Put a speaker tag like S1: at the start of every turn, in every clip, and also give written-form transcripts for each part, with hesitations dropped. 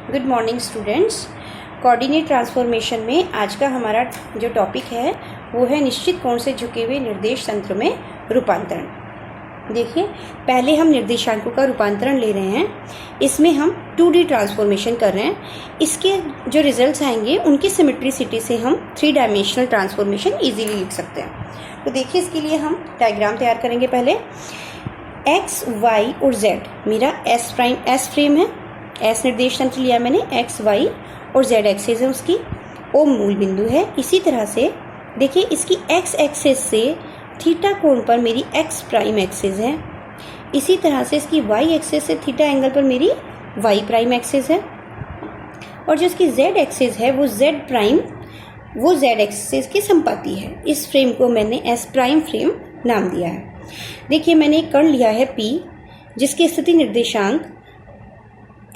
S1: Good morning students. Coordinate transformation में आज का हमारा जो टॉपिक है वो है निश्चित कोण से झुके हुए निर्देश तंत्र में रूपांतरण। देखिए, पहले हम निर्देशांकों का रूपांतरण ले रहे हैं, इसमें हम 2D ट्रांसफॉर्मेशन कर रहे हैं। इसके जो रिजल्ट्स आएंगे उनकी सिमेट्रिसिटी से हम 3 डायमेंशनल ट्रांसफॉर्मेशन इजीली लिख सकते हैं। तो देखिए, इसके लिए हम डायग्राम तैयार करेंगे। पहले एक्स, वाई और जेड मेरा एस फ्रेम है। एस निर्देश तंत्र लिया मैंने, एक्स वाई और जेड एक्सिस है उसकी, ओ मूल बिंदु है। इसी तरह से देखिए, इसकी एक्स एक्सिस से थीटा कोण पर मेरी एक्स प्राइम एक्सिस है। इसी तरह से इसकी वाई एक्सिस से थीटा एंगल पर मेरी वाई प्राइम एक्सिस है। और जो इसकी जेड एक्सिस है वो जेड प्राइम, वो जेड एक्सिस की संपाती है। इस फ्रेम को मैंने एस प्राइम फ्रेम नाम दिया है। देखिए, मैंने एक कण लिया है पी, जिसके स्थिति निर्देशांक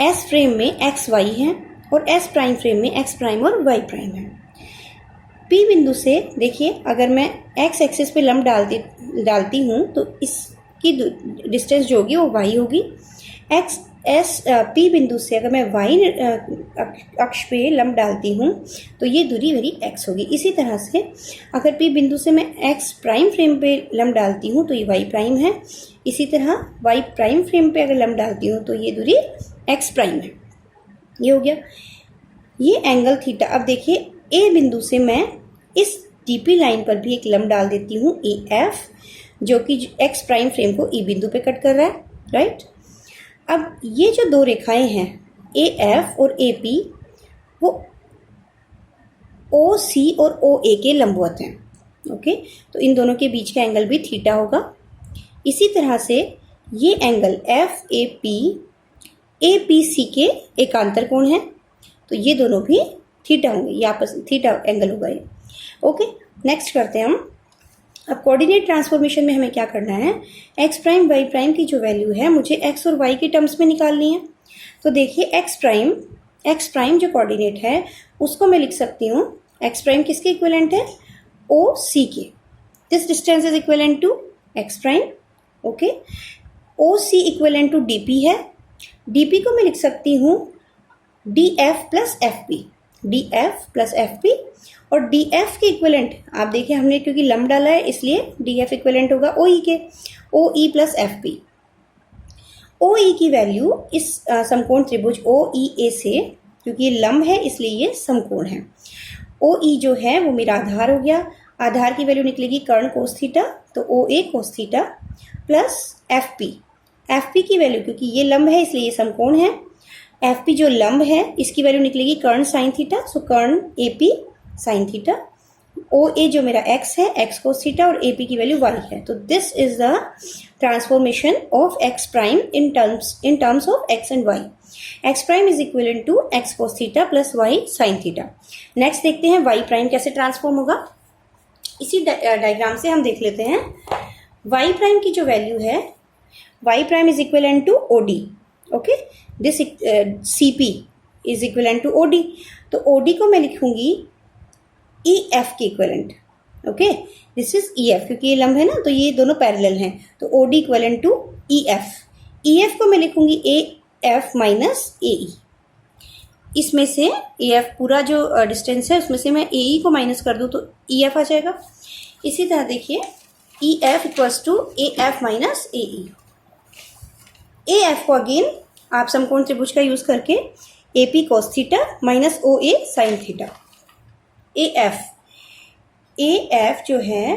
S1: एस फ्रेम में एक्स वाई है और एस प्राइम फ्रेम में एक्स प्राइम और वाई प्राइम है। पी बिंदु से देखिए, अगर मैं एक्स एक्सिस पे लंब डालती हूँ तो इसकी डिस्टेंस जो होगी वो वाई होगी। पी बिंदु से अगर मैं वाई अक्ष पे लंब डालती हूँ तो ये दूरी मेरी एक्स होगी। इसी तरह से अगर पी बिंदु से मैं एक्स प्राइम फ्रेम पे लंब डालती हूँ तो ये वाई प्राइम है। इसी तरह वाई प्राइम फ्रेम पे अगर लंब डालती हूँ तो ये दूरी एक्स प्राइम है। ये हो गया ये एंगल थीटा। अब देखिए, ए बिंदु से मैं इस डीपी लाइन पर भी एक लंब डाल देती हूँ ए एफ, जो कि एक्स प्राइम फ्रेम को ई बिंदु पे कट कर रहा है, राइट। अब ये जो दो रेखाएं हैं ए एफ और ए पी, वो ओ सी और ओ ए के लंबवत हैं, ओके। तो इन दोनों के बीच का एंगल भी थीटा होगा। इसी तरह से ये angle F A P C के एकांतर कोण है, तो ये दोनों भी थीटा होंगे, ये आपस थीटा एंगल होगा ये, ओके। नेक्स्ट करते हैं हम। अब कोऑर्डिनेट ट्रांसफॉर्मेशन में हमें क्या करना है, एक्स प्राइम वाई प्राइम की जो वैल्यू है मुझे एक्स और वाई के टर्म्स में निकालनी है। तो देखिए, एक्स प्राइम जो कोऑर्डिनेट है उसको मैं लिख सकती हूँ, एक्स प्राइम किसके इक्विवेलेंट है, ओ सी के। This distance is equivalent to X prime, okay. O C equivalent to D P है। डी पी को मैं लिख सकती हूँ D F plus F P, D F plus F P. और डी एफ के इक्विवेलेंट आप देखिए, हमने क्योंकि लंब डाला है इसलिए डी एफ इक्विवेलेंट होगा ओ ई के, ओ ई प्लस एफ पी। ओ ई की वैल्यू इस समकोण त्रिभुज ओ ई ए से, क्योंकि ये लंब है इसलिए ये समकोण है, ओ ई जो है वो मेरा आधार हो गया। आधार की वैल्यू निकलेगी कर्ण कोस थीटा, तो O A cos theta plus F P. F P की वैल्यू, क्योंकि ये लंब है इसलिए ये समकोण है, एफ पी जो लंब है इसकी वैल्यू निकलेगी कर्ण साइन थीटा, सो कर्ण A P sine theta. O A जो मेरा एक्स है, एक्स कोस थीटा, और ए पी की वैल्यू वाई है। तो this is the transformation of X prime in terms of X and Y. X prime is equivalent to X cos theta plus Y sine theta. Next देखते हैं Y prime कैसे transform होगा। इसी diagram से हम देख लेते हैं। वाई प्राइम की जो वैल्यू है, Y prime is equivalent to O D, okay. This C P is equivalent to O D. तो ओ डी को मैं लिखूंगी ई एफ के equivalent, okay. This is E F, क्योंकि ये लंब है ना तो ये दोनों पैरेलल हैं, तो O D equivalent to E F. E F को मैं लिखूंगी ए एफ माइनस ए ई। इसमें से ए एफ पूरा जो डिस्टेंस है उसमें से मैं ए ई को माइनस कर दूँ तो ई एफ आ जाएगा। इसी तरह देखिए, E F equals to A F minus A E. A F को अगेन आप समकोण त्रिभुज का यूज करके A P cos theta minus O A sine theta. A F जो है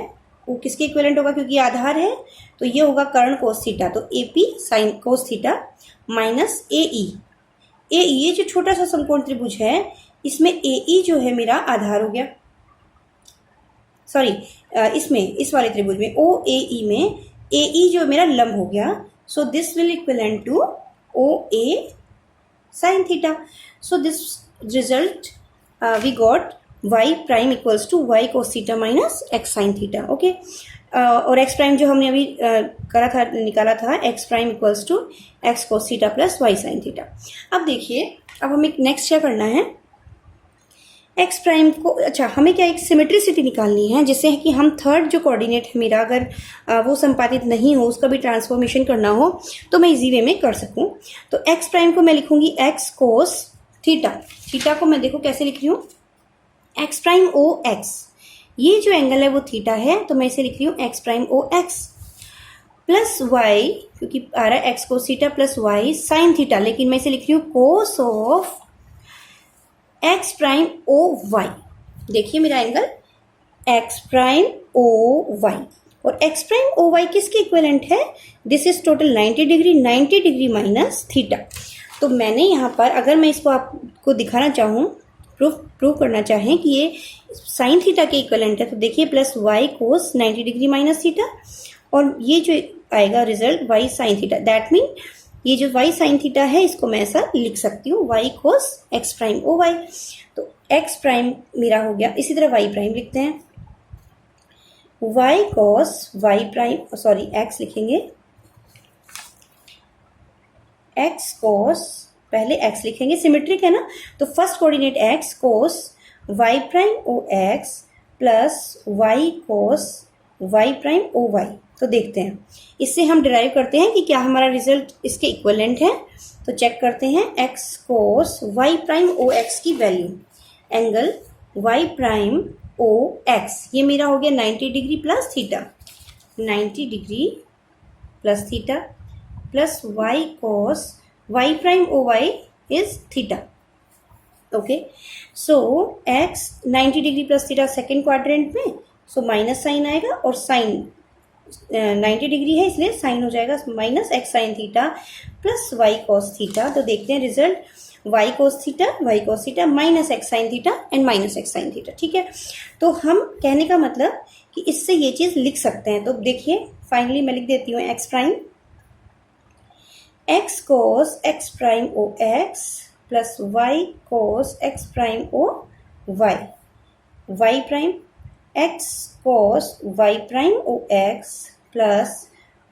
S1: वो किसके इक्विवेलेंट होगा, क्योंकि आधार है तो ये होगा कर्ण कोस थीटा, तो A P sine cos theta minus A E. ये जो छोटा सा समकोण त्रिभुज है इसमें ए ई जो है मेरा आधार हो गया, सॉरी इसमें इस वाले त्रिभुज में ओ ए ई में ए ई जो मेरा लंब हो गया। So this will equivalent to OA sin theta. So this result we got y prime equals to y cos theta minus x sin theta. Okay. और x prime जो हमने अभी निकाला था x prime equals to x cos theta plus y sin theta. अब देखिए, अब हमें नेक्स्ट क्या करना है, एक्स प्राइम को, अच्छा हमें क्या एक सिमेट्रिसिटी निकालनी है, जिससे कि हम थर्ड जो कोऑर्डिनेट है मेरा अगर वो संपादित नहीं हो, उसका भी ट्रांसफॉर्मेशन करना हो तो मैं इजी वे में कर सकूं। तो एक्स प्राइम को मैं लिखूंगी एक्स कोस थीटा। थीटा को मैं देखो कैसे लिख रही हूँ, एक्स प्राइम ओ एक्स, ये जो एंगल है वो थीटा है, तो मैं इसे लिख रही हूँ X prime O X plus Y, क्योंकि आ रहा है X cos theta plus Y sine theta, लेकिन मैं इसे लिख रही हूँ cos of X prime O Y. देखिए मेरा angle X prime O Y, और एक्स प्राइम ओ वाई किसके इक्विवेलेंट है, this is total 90 degree, 90 degree minus theta. तो मैंने यहाँ पर अगर मैं इसको आपको दिखाना चाहूँ, प्रूव करना चाहें कि ये साइन थीटा के इक्विवेलेंट है, तो देखिए plus Y cos 90 degree minus theta, और ये जो आएगा result Y sine theta, that mean ये जो वाई साइन थीटा है इसको मैं ऐसा लिख सकती हूँ Y cos X prime O Y. तो एक्स प्राइम मेरा हो गया, इसी तरह वाई प्राइम लिखते हैं, Y cos Y prime, sorry X लिखेंगे, एक्स कोस, पहले एक्स लिखेंगे, सिमेट्रिक है ना, तो first coordinate X cos Y prime O X plus Y cos Y prime O Y. तो देखते हैं, इससे हम डिराइव करते हैं कि क्या हमारा रिजल्ट इसके इक्विवेलेंट है। तो चेक करते हैं, X cos Y prime O X की value, angle Y prime O X, ये मेरा हो गया 90 degree plus theta, 90 degree plus theta plus Y cos Y prime O Y is theta. Okay, so X 90 degree plus theta second quadrant में, so minus sign आएगा, और sign 90 degree है इसलिए sine हो जाएगा minus X sine theta plus Y cos theta. तो देखते हैं result, Y cos theta minus X sine theta and minus X sine theta. ठीक है, तो हम कहने का मतलब कि इससे ये चीज़ लिख सकते हैं। तो देखिए फाइनली मैं लिख देती हूँ X prime X cos X prime O X plus Y cos X prime O Y, Y prime X cos Y prime O X plus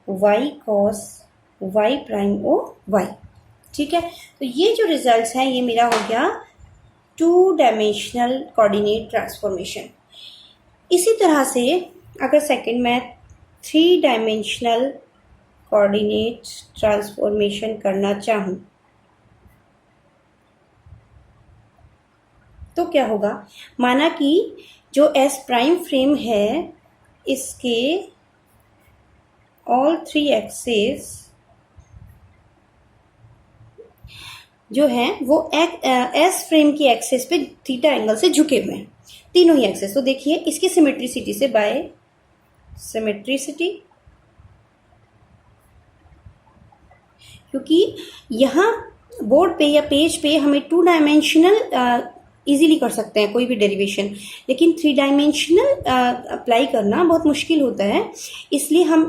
S1: Y cos Y prime O Y. ठीक है, तो ये जो results हैं ये मेरा हो गया 2 डायमेंशनल कोऑर्डिनेट ट्रांसफॉर्मेशन। इसी तरह से अगर सेकंड में 3 डायमेंशनल कोऑर्डिनेट ट्रांसफॉर्मेशन करना चाहूँ तो क्या होगा, माना कि जो एस प्राइम फ्रेम है इसके ऑल 3 एक्सेस जो हैं वो एस फ्रेम की एक्सेस पे थीटा एंगल से झुके हुए हैं, तीनों ही एक्सेस। तो देखिए इसकी सिमेट्रिसिटी से, बाय सिमेट्रिसिटी, क्योंकि यहाँ बोर्ड पे या पेज पे हमें 2 डायमेंशनल इजीली कर सकते हैं कोई भी डेरिवेशन, लेकिन 3 डायमेंशनल अप्लाई करना बहुत मुश्किल होता है, इसलिए हम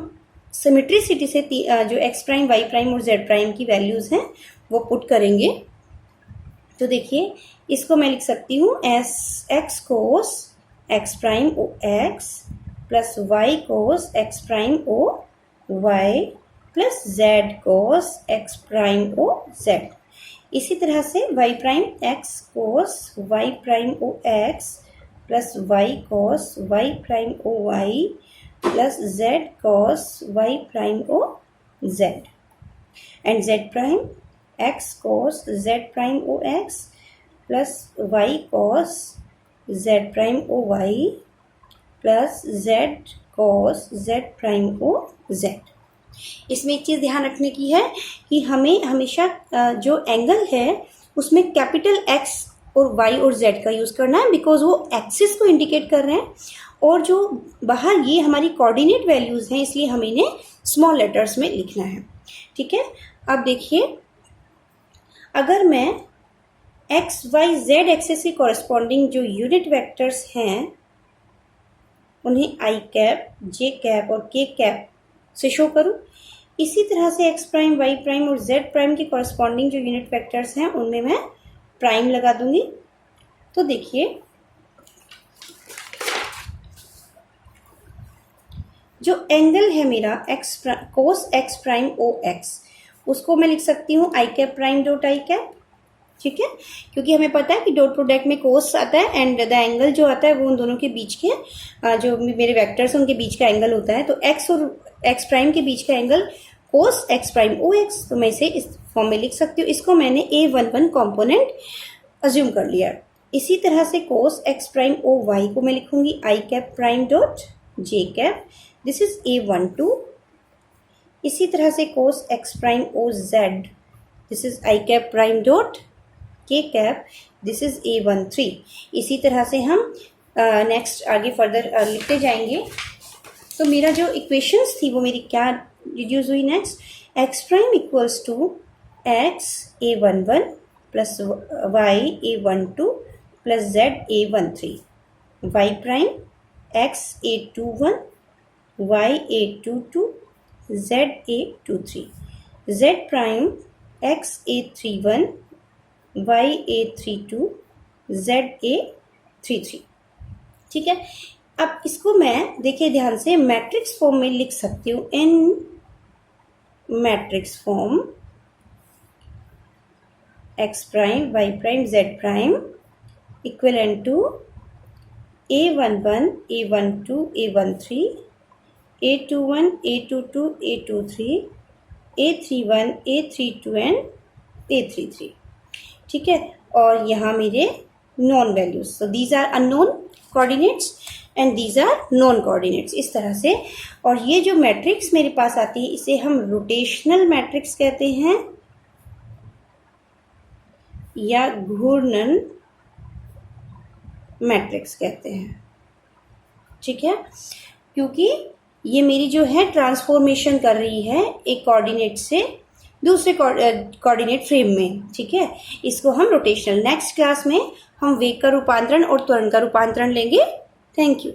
S1: सिमेट्रिसिटी से जो एक्स प्राइम वाई प्राइम और जेड प्राइम की वैल्यूज़ हैं वो पुट करेंगे। तो देखिए इसको मैं लिख सकती हूँ S X cos X prime O X plus Y cos X prime O Y plus Z cos X prime O Z. इसी तरह से y prime X cos Y prime O X plus Y cos Y prime O Y plus Z cos Y prime O Z, and Z prime X cos Z prime O X plus Y cos Z prime O Y plus Z cos Z prime O Z. इसमें एक चीज़ ध्यान रखने की है कि हमें हमेशा जो एंगल है उसमें कैपिटल एक्स और वाई और जेड का यूज़ करना है, बिकॉज वो एक्सिस को इंडिकेट कर रहे हैं, और जो बाहर ये हमारी कोऑर्डिनेट वैल्यूज़ हैं इसलिए हमें इन्हें स्मॉल लेटर्स में लिखना है। ठीक है, अब देखिए अगर मैं एक्स वाई जेड एक्सिस के कॉरेस्पॉन्डिंग जो यूनिट वेक्टर्स हैं उन्हें आई कैप जे कैप और के कैप से शो करूं, इसी तरह से एक्स प्राइम वाई प्राइम और जेड प्राइम के कॉरेस्पॉन्डिंग जो यूनिट वेक्टर्स हैं उनमें मैं प्राइम लगा दूंगी। तो देखिए जो एंगल है मेरा X cos X prime O X, उसको मैं लिख सकती हूँ I cap prime dot I cap. ठीक है, क्योंकि हमें पता है कि डॉट प्रोडक्ट में कोस आता है एंड द एंगल जो आता है वो उन दोनों के बीच के जो मेरे वेक्टर्स उनके बीच का एंगल होता है। तो एक्स और एक्स प्राइम के बीच का angle cos X prime O X, तो मैं इसे इस फॉर्म में लिख सकती हूँ। इसको मैंने A11 कंपोनेंट अज्यूम कर लिया। इसी तरह से cos X prime O Y को मैं लिखूंगी I cap prime dot J cap, this is A12। इसी तरह से cos X prime O Z, this is I cap prime dot K cap, this is A13। इसी तरह से हम नेक्स्ट आगे फर्दर लिखते जाएंगे। तो मेरा जो इक्वेशंस थी वो मेरी क्या रिड्यूस हुई next, X prime equals to X A11 plus Y A12 plus Z A13, Y prime X A21 Y A22 Z A23, Z prime X A31 Y A32 Z A33। ठीक है, अब इसको मैं देखिए ध्यान से मैट्रिक्स फॉर्म में लिख सकती हूँ। In matrix form X prime Y prime Z prime equivalent to A11 A12 A13 A21 A22 A23 A31 A32 and A33। ठीक है, और यहाँ मेरे known values, so these are unknown coordinates and these are known coordinates, इस तरह से। और ये जो मैट्रिक्स मेरे पास आती है इसे हम रोटेशनल मैट्रिक्स कहते हैं या घूर्णन मैट्रिक्स कहते हैं। ठीक है, क्योंकि ये मेरी जो है ट्रांसफॉर्मेशन कर रही है एक कोऑर्डिनेट से दूसरे कोऑर्डिनेट फ्रेम में। ठीक है, इसको हम रोटेशनल, नेक्स्ट क्लास में हम वेग का रूपांतरण और त्वरण का रूपांतरण लेंगे। Thank you.